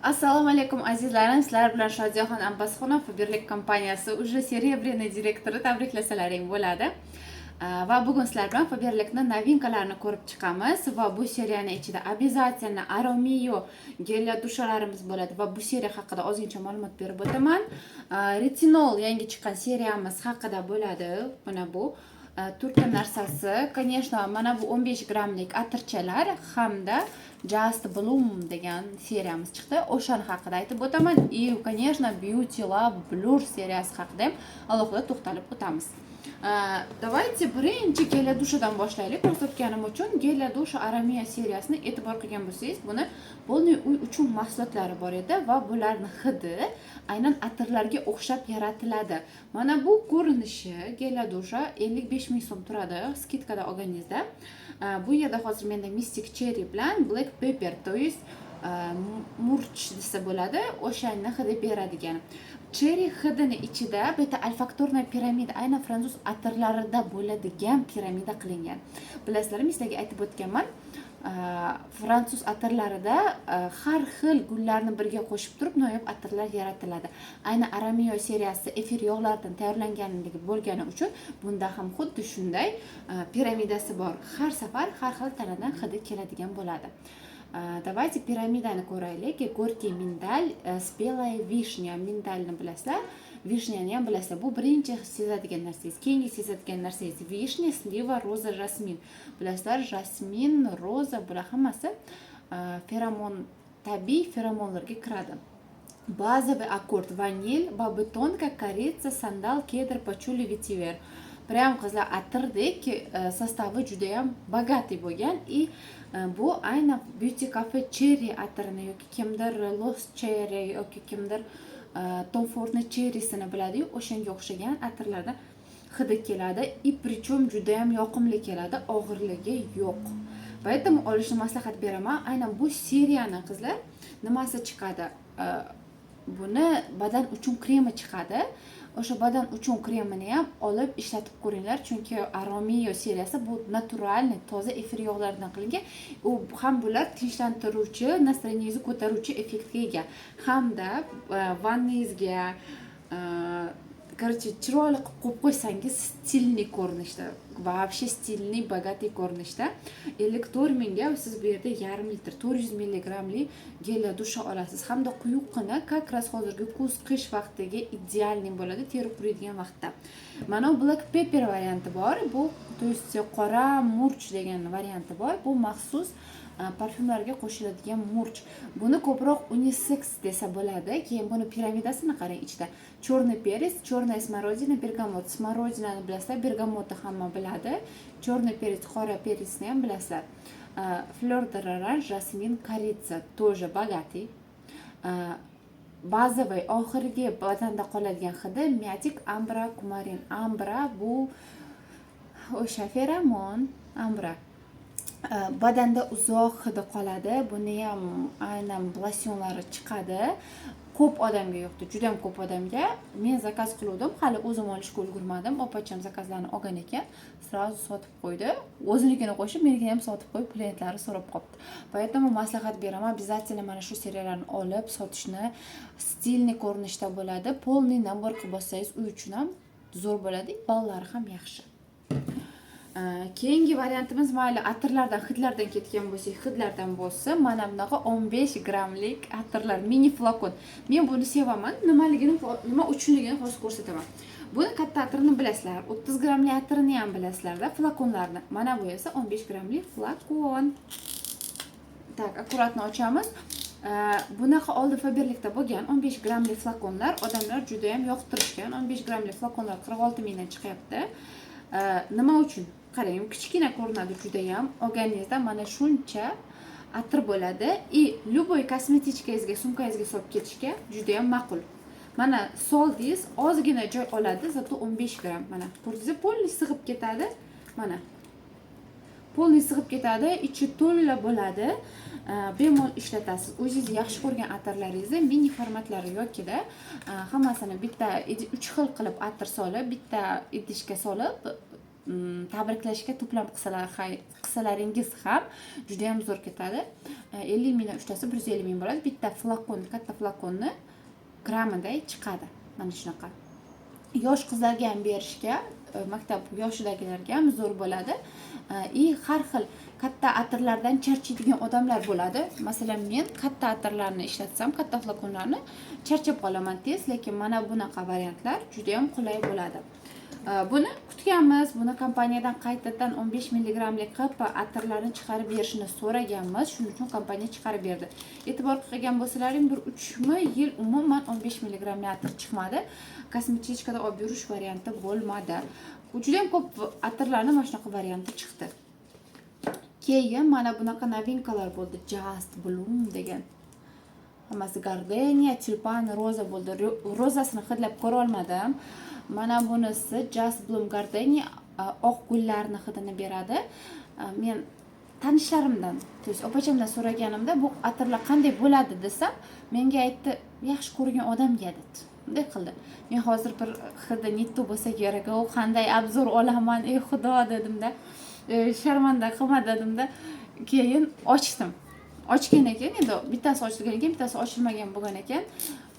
Assalomu alaykum azizlarim, sizlar bilan Shodiyaxon Abbasxonov, Faberlik kompaniyasi уже serебряный direktori tabriklasalaring bo'ladi. Va bugun sizlar bilan Faberlikning novinkalarini ko'rib chiqamiz va bu seriyaning ichida обязательно Aromio gel dushalarimiz bo'ladi va bu seriya haqida ozgincha ma'lumot berib o'taman. Retinol yangi chiqqan seriyamiz haqida bo'ladi. Mana bu Turkiya narsasi, конечно, mana bu 15 grammlik atirchalar hamda Just Bloom degan seriyamiz chiqdi. O'shan haqida aytib o'taman. И, конечно, Beauty Lab Blur seriyasi haqida ham alohida to'xtalib o'tamiz. Давайте birinchi gel dushadan boshlaylik. Ko'rsatganim uchun gel dusha Aromio seriyasini e'tibor qilgan bo'lsangiz, buni polniy uy uchun mahsulotlari bor edi va bularning hidi aynan atirlarga o'xshab yaratiladi. Mana bu ko'rinishi gel dusha 55 ming so'm turadi, skidkada olganingizda. Bu yerda hozir menda Mystic Cherry bilan Black Pepper, to есть murch desa bo'ladi, o'shanni hidi beradigan. Cherry hidini ichida bitta olfaktorniy piramida, aynan fransuz atirlarida bo'ladigan piramida qilingan. Bilasizlarmi, sizlarga aytib o'tganman. Fransuz atirlarida har xil gullarni birga qo'shib turib noyob atirlar yaratiladi. Aynan Aromio seriyasi efir yog'lardan tayyorlanganligi bo'lgani uchun bunda ham xuddi shunday piramidasi bor. Har safar har xil tanadan hidi keladigan bo'ladi. Давайте piramidani ko'raylik. Gorький mindal, spelaya vishnya, mindalni bilasizlar. Vishnani ham bilasizlar. Bu birinchi sezadigan narsangiz. Keyingi sezadigan narsangiz vishnya, sliva, roza, jasmin. Bilasizlar, jasmin, roza bular hammasi feromon, tabiiy feromonlarga kiradi. Базовый аккорд vanil, babitonka, koritsa, sandal, kedr, pachuli, vetiver. Прям qizlar atirdek sostavi juda ham bogatiy bo'lgan. И bu aynan Beauty Cafe Cherry atirini yoki kimdir Lost Cherry yoki kimdir Tom Fordning Cherry'sini biladi-yu, o'shanga o'xshagan atirlarda hidi keladi. И причем juda ham yoqimli keladi, og'irligi yo'q. Поэтому olishni maslahat beraman. Aynan bu seriyani qizlar nimasi chiqadi? Buni badan uchun kremi chiqadi. O'sha badan uchun kremini ham olib ishlatib ko'ringlar, chunki Aromio seriyasi bu naturalniy, toza efir yog'laridan qilingan. U ham bular tinchlantiruvchi, настроениеңizni ko'taruvchi effektga ega. Hamda vannangizga короче, chiroyli qilib qo'yib qo'ysangiz, stilniy ko'rinishda, вообще stilniy, bogatiy ko'rinishda 54 mingga siz bu yerda yarim litr 400 milligramli gel dusha olasiz. Hamda quyuqqina, как раз hozirgi kuz, qish vaqtiga idealniy bo'ladi, teri quriydigan vaqtda. Mana Black Pepper varianti bor. Bu, to есть qora murch degan varianti bor. Bu maxsus parfumlarga qo'shiladigan murch. Buni ko'proq unisex desa bo'ladi. Keyin buni piramidasini qarang, ichida черный перец, черная смородина, bergamot. Smorodinani bilasizlar, bergamotni hamma biladi. Черный перец, qora перецni ham bilasizlar. Fleur d'orange, jasmin, koritsa тоже bogatiy. Bazaviy oxirgi badanda qoladigan hidi myatik, ambra, kumarin. Ambra bu o'sha feromon, ambra. Badanda uzoq hidi qoladi. Buni ham aynan losyonlari chiqadi. Ko'p odamga yo'qdi, juda ham ko'p odamga. Men zakaz qildim, hali o'zim olishga ulgurmadim. Opacham zakazlarni olgan ekan, sразу sotib qo'ydi. O'zinikini qo'shib, menikini ham sotib qo'yib, klientlari so'rab qopti. Поэтому maslahat beraman, обязательно mana shu seriyalarni olib sotishni, stilniy ko'rinishda bo'ladi. Polniy nabor qilib olsangiz, uy uchun ham zo'r bo'ladi, ballari ham yaxshi. Keyingi variantimiz mayli atirlardan, hidlardan ketgan bo'lsa, hidlardan bo'lsa, mana bunaqa 15 grammlik atirlar, mini flakon. Men buni sevaman. Nima uchunligini hozir ko'rsataman. Buni katta atirini bilasizlar, 30 grammli atirini ham bilasizlar-da, flakonlarni. Mana bu esa 15 grammli flakon. Tak, akkuratni ochamiz. Bunaqa oldi Faberlikda bo'lgan 15 grammli flakonlar odamlar juda ham yoqtirishgan. 15 grammli flakonlar 46 mingdan chiqyapti. Nima uchun? Qarang, kichkina ko'rinadi juda ham. Olganingizda mana shuncha atir bo'ladi. И любой kosmetichkangizga, sumkangizga solib ketishga juda ham ma'qul. Mana soldingiz, ozgina joy oladi, zato 15 gram. Mana ko'rdingizmi, polniy sig'ib ketadi. Mana polniy sig'ib ketadi, ichi to'la bo'ladi. Bemalol ishlatasiz. O'zingiz yaxshi ko'rgan atirlaringizni mini formatlari yokida hammasini bitta 3 xil qilib atir solib, bitta idishga solib tabriklashga to'plam qilsalaringiz ham juda ham zo'r ketadi. 50 mingdan 3 tasi 150 ming bo'ladi. Bitta flakon, katta flakonni gramida chiqadi. Mana shunaqa. Yosh qizlarga ham berishga, maktab yoshidagilarga ham zo'r bo'ladi. Har xil katta atirlardan charchaydigan odamlar bo'ladi. Masalan, men katta atirlarni ishlatsam, katta flakonlarni charchab qolaman tez, lekin mana bunaqa variantlar juda ham qulay bo'ladi. Buni kutganmiz, buni kompaniyadan qaytadan 15 milligramlik qilib atirlarni chiqarib berishini so'raganmiz. Shuning uchun kompaniya chiqarib berdi. E'tibor qilgan bo'lsalaring, bir 3 yil umuman 15 milligramli atir chiqmadi. Kosmetichkada olib yurish varianti bo'lmadi. Juda ham ko'p atirlarning mana shunaqa varianti chiqdi. Keyin mana bunaqa novinkalar bo'ldi. Just Bloom degan. Hammasi gardenia, tulpan, roza bo'ldi. Rozasini hidlab ko'ra olmadim. Mana bunisi Just Bloom gardenia oq gullarning hidini beradi. Men tanishlarimdan, opachamdan so'raganimda bu atirlar qanday bo'ladi desam, menga aytdi, yaxshi ko'rgan odamga dedi. Bunday qildi. Men hozir bir hidi netto bo'lsa kerak, u qanday obzor olaman, ey xudo dedimda. Sharmanda qilma dedimda. Keyin ochdim. Ochgandan keyin endi bittasi ochilgan ekan, bittasi ochilmagan bo'lgan ekan.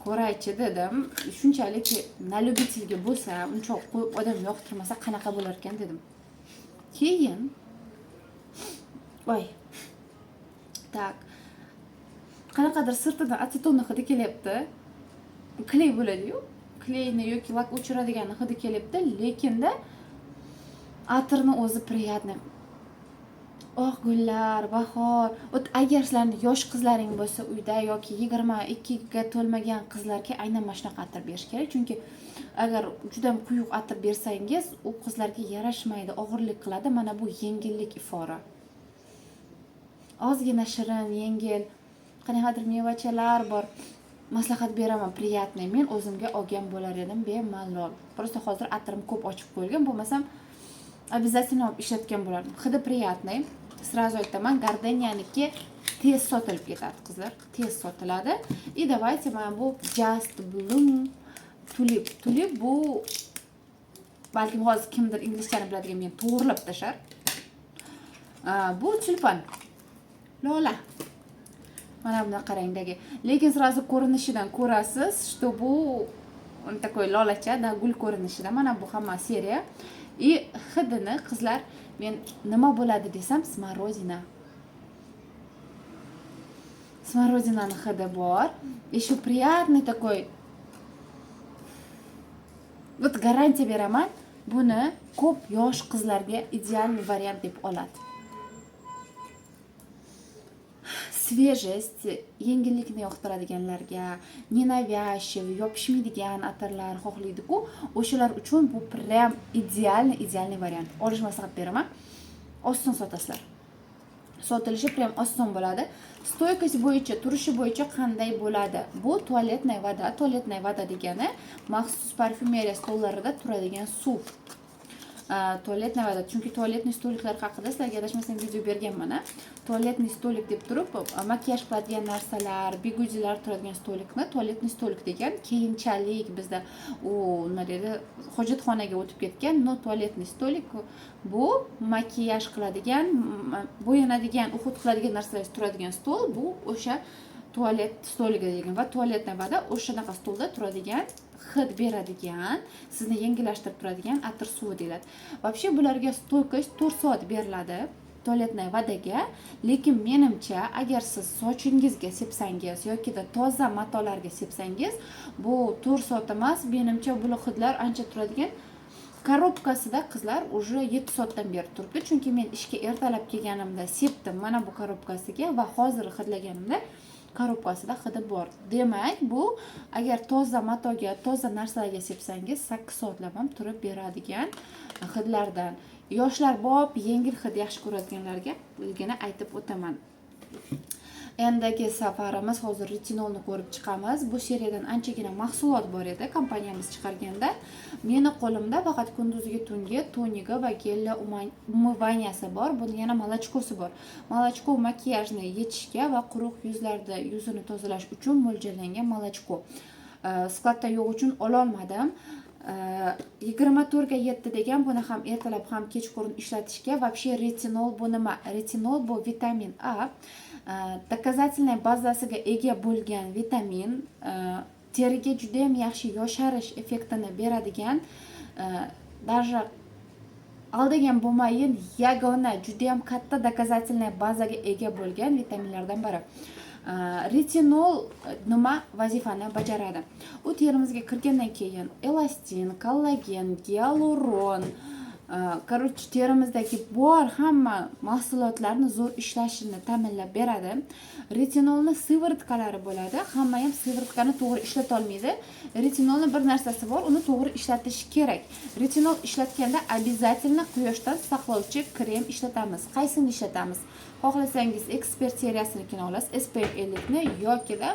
Ko'raychi dedim. Shunchalik na любительga bo'lsa, uncha odam yoqtirmasa qanaqa bo'lar ekan dedim. Keyin tak. Qanaqadir sirtidan asetonni hidi kelyapti. Kley bo'ladi-yu. Kleyni yoki lak o'chiradigan hidi kelyapti, lekinda atirning o'zi приятный. Oq gullar, bahor. Agar sizlarning yosh qizlaring bo'lsa uyda yoki 22 ga to'lmagan qizlarga aynan mana shunaqa atir berish kerak. Chunki agar juda quyuq atir bersangiz, u qizlarga yarashmaydi, og'irlik qiladi. Mana bu yengillik ifora. Ozgina shirin, yengil, qanaqadir mevachalar bor. Maslahat beraman, приятный. Men o'zimga olgan bo'lar edim bemalol. Просто hozir atirim ko'p ochib qo'yilgan, bo'lmasam обязательно olib ishlatgan bo'lardim. Hidi приятный. Сразу aytaman, gardeniyaniki tez sotilib ketadi, qizlar. Tez sotiladi. И давайте mana bu Just Bloom tulip. Tulip bu balkim hozir kimdir inglizchani biladigan men to'g'rilab tashar. Bu tulpan. Lola. Mana bunaqa rangdagi. Lekin sразу ko'rinishidan ko'rasiz, что bu такой lolacha, da gul ko'rinishida. Mana bu hamma seriya. И hidini qizlar men nima bo'ladi desam, smorодина. Smorодинаning hidi bor. Еще приятный такой. Вот garantiya beraman, buni ko'p yosh qizlarga ideal variant deb oladi. Свежесть, yengillikni yoqtiradiganlarga, nenavязчивый, yopishmaydigan atirlar xohlaydi-ku, o'shalar uchun bu prям idealniy variant. Olish maslahat beraman. Oson sotasizlar. Sotilishi prям oson bo'ladi. Stoykasi bo'yicha, turishi bo'yicha qanday bo'ladi? Bu tualetная voda. Tualetная voda degani maxsus parfumeriya stollarida turadigan suv. Tualetная voda. Chunki tualetniy stoliklar haqida sizlarga adashmasam video berganman. Tualetniy stolik deb turib, makiyaj qiladigan narsalar, bigujilar turadigan stolikni tualetniy stolik degan. Keyinchalik bizda u nima deydi, hojatxonaga o'tib ketgan. No tualetniy stolik bu makiyaj qiladigan, bo'yanadigan, uxud qiladigan narsalar turadigan stol. Bu o'sha tualet stoligi degan va tualetniy voda o'shanaqa stolda turadigan, hid beradigan, sizni yengillashtirib turadigan atir suvi deyiladi. Вообще bularga stoykost 4 soat beriladi tualetniy vodaga, lekin menimcha agar siz sochingizga sepsangiz yoki da toza matolarga sepsangiz, bu 4 soat emas, menimcha bu hidlar ancha turadigan. Korobkasida qizlar уже 7 soatdan beri turibdi, chunki men ishga ertalab kelganimda sepdim mana bu korobkasiga va hozir hidlaganimda korobkasida hidi bor. Demak, bu agar toza matoga, toza narsalarga sepsangiz 8 soatlab ham turib beradigan hidlardan. Yoshlar bop, yengil hid yaxshi ko'radiganlarga bilgina aytib o'taman. Endagi safarimiz hozir retinolni ko'rib chiqamiz. Bu seriyadan anchagina mahsulot bor edi kompaniyamiz chiqarganda. Meni qo'limda faqat kunduzgi tungi toniga va gel umыванияsi bor. Buni yana молочкоsi bor. Молочко makiyajni yechishga va quruq yuzlarda yuzini tozalash uchun mo'ljallangan молочко. Skladda yo'q uchun ololmadim. 24:7 degan buni ham ertalab ham kechqurun ishlatishga. Вообще retinol bu nima? Retinol bu vitamin A. Доказательной bazasiga ega bo'lgan vitamin, teriga juda ham yaxshi yosharish effektini beradigan, даже aldagan bo'lmayin yagona juda ham katta доказательной bazaga ega bo'lgan vitaminlardan biri. Retinol nima vazifani bajaradi? U terimizga kirgandan keyin elastin, kollagen, gialuron, короче, terimizdagi bor hamma mahsulotlarni zo'r ishlashini ta'minlab beradi. Retinolni sivrotkalari bo'ladi. Hamma ham sivrotkani to'g'ri ishlata olmaydi. Retinolni bir narsasi bor, uni to'g'ri ishlatish kerak. Retinol ishlatganda обязательно quyoshdan saqlovchi krem ishlatamiz. Qaysini ishlatamiz? Xohlasangiz Expert seriyasinikini olasiz, SPF 50 ni yoki da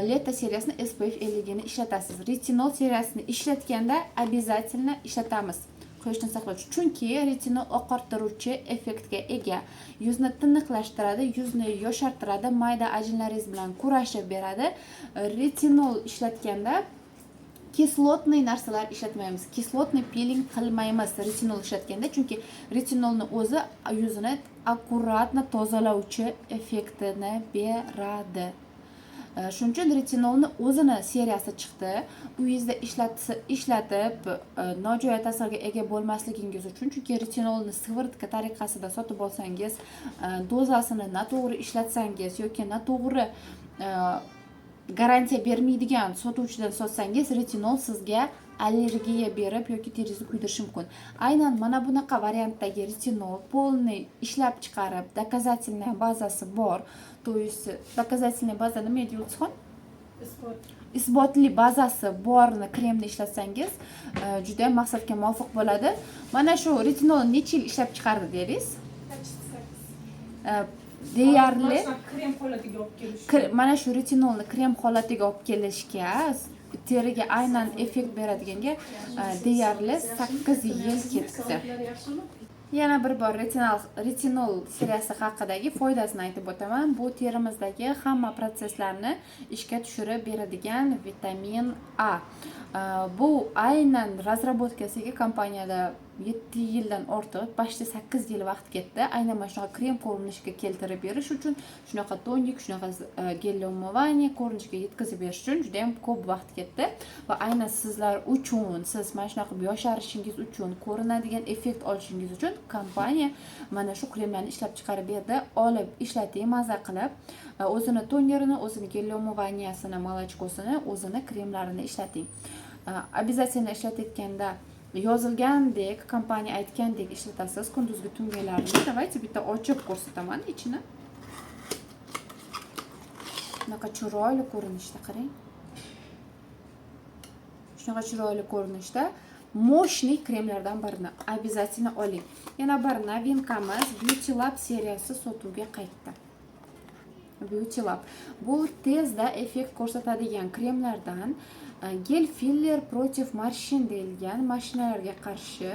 Leta seriyasini SPF 50 ni ishlatasiz. Retinol seriyasini ishlatganda обязательно ishlatamiz. Quyoshdan saqlovchi. Chunki retinol oqartiruvchi effektga ega. Yuzni tiniqlashtiradi, yuzni yoshartiradi, mayda ajinlaringiz bilan kurashib beradi. Retinol ishlatganda kislotniy narsalar ishlatmaymiz. Kislotniy peeling qilmaymiz retinol ishlatganda, chunki retinolni o'zi yuzni akkuratni tozalovchi effektini beradi. Shuning uchun retinolni o'zini seriyasi chiqdi. Uyingizda ishlatib nojo'ya ta'sirga ega bo'lmasligingiz uchun, chunki retinolni sivrotka tariqasida sotib olsangiz, dozasini noto'g'ri ishlatsangiz yoki noto'g'ri garantiya bermaydigan sotuvchidan sotsangiz, retinol sizga allergiya berib yoki teringizni kuydirishi mumkin. Aynan mana bunaqa variantdagi retinol polniy ishlab chiqarib, доказательная bazasi bor. То есть доказательная baza nima edi Yulduzxon? Isbotli bazasi borni kremni ishlatsangiz, juda ham maqsadga muvofiq bo'ladi. Mana shu retinol necha yil ishlab chiqardi dedingiz? Deyarli krem holatiga olib kelish. Mana shu retinolni krem holatiga olib kelishga, teriga aynan effekt beradiganga deyarli 8 yil ketdi. Yana bir bor retinol seriyasi haqidagi foydasini aytib o'taman. Bu terimizdagi hamma proseslarni ishga tushirib beradigan vitamin A. Bu aynan razrabotkasiga kompaniyada 7 yildan ortiq, почти 8 yil vaqt ketdi. Aynan mana shunaqa krem ko'rinishga keltirib berish uchun, shunaqa tonik, shunaqa gel umывание ko'rinishga yetkazib berish uchun juda ham ko'p vaqt ketdi. Va aynan sizlar uchun, siz mana shunaqa yosharishingiz uchun, ko'rinadigan effekt olishingiz uchun kompaniya mana shu kremlarni ishlab chiqarib berdi. Olib ishlating, maza qilib, o'zini tonerini, o'zini gel umываниесini, молочкосini, o'zini kremlarini ishlating. Обязательно ishlatayotganda yozilgandek, kompaniya aytgandek ishlatasiz kunduzgi tungilarni. Давайте bitta ochib ko'rsataman ichini. Bunaqa chiroyli ko'rinishda qarang. Shunaqa chiroyli ko'rinishda moshniy kremlardan birini обязательно oling. Yana bir novinkamiz Beauty Lab seriyasi sotuvga qaytdi. Beauty Lab bu tezda effekt ko'rsatadigan kremlardan. Gel filler против морщин deyilgan, mashinalarga qarshi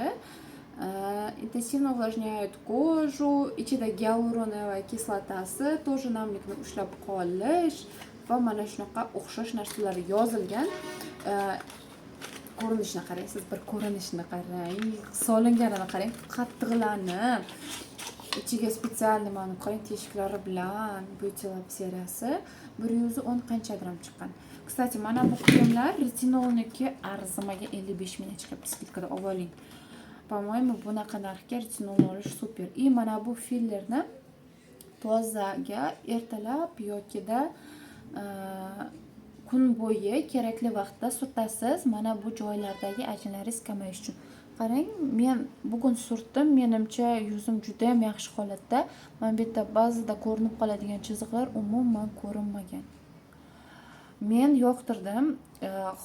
intensivно увлажняет кожу, ichida gyaluronoviy kislotasi, тоже namlikni ushlab qolish va mana shunaqa o'xshash narsalar yozilgan. Ko'rinishini qarang, siz bir ko'rinishini qarang, solinganini qarang, qattiqlanib, ichiga spetsialniy mana qarang teshiklari bilan Beauty Lab seriyasi 110 qanchadir ham chiqqan. Kстати, mana bu kremlar retinolniki arzimaga 55 ming chiqibdi, skidkada olib oling. По-моему, bunaqa narxga retinol olish super. И mana bu fillerni tozaga ertalab yoki da kun bo'yi kerakli vaqtda surtasiz. Mana bu joylardagi ajinlaringiz kamayish uchun. Qarang, men bugun surtdim. Menimcha yuzim juda ham yaxshi holatda. Mana bu yerda ba'zida ko'rinib qoladigan chiziqlar umuman ko'rinmagan. Men yoqtirdim.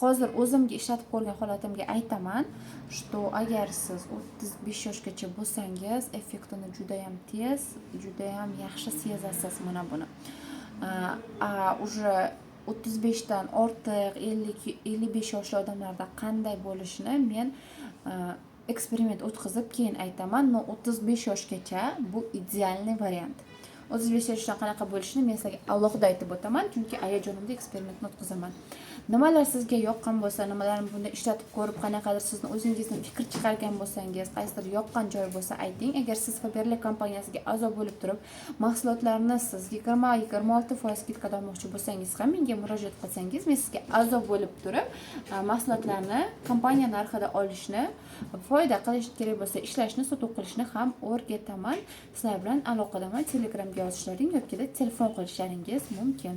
Hozir o'zimga ishlatib qo'ygan holatimga aytaman, что agar siz 35 yoshgacha bo'lsangiz, effektini juda ham tez, juda ham yaxshi sezasiz mana buni. Уже 35 dan ortiq 50-55 yoshli odamlarda qanday bo'lishini men eksperiment o'tkazib keyin aytaman. No 35 yoshgacha bu idealniy variant. o'zingiz yashashdan qanaqa bo'lishini men sizlarga alohida aytib o'taman, chunki hayajonimda eksperimentni o'tkazaman. Nimalar sizga yoqqan bo'lsa, nimalarni bunda ishlatib ko'rib, qanaqadir sizni o'zingizdan fikr chiqargan bo'lsangiz, qaysidir yoqqan joyi bo'lsa ayting. Agar siz Faberlic kompaniyasiga a'zo bo'lib turib, mahsulotlarni siz 20-26% skidkada olmoqchi bo'lsangiz ham menga murojaat qilsangiz, men sizga a'zo bo'lib turib, mahsulotlarni kompaniya narxida olishni, foyda qilish kerak bo'lsa ishlashni, sotib qilishni ham o'rgataman. Sizlar bilan aloqadaman. Telegramga yozishlaring yoki telefon qilishlaringiz mumkin.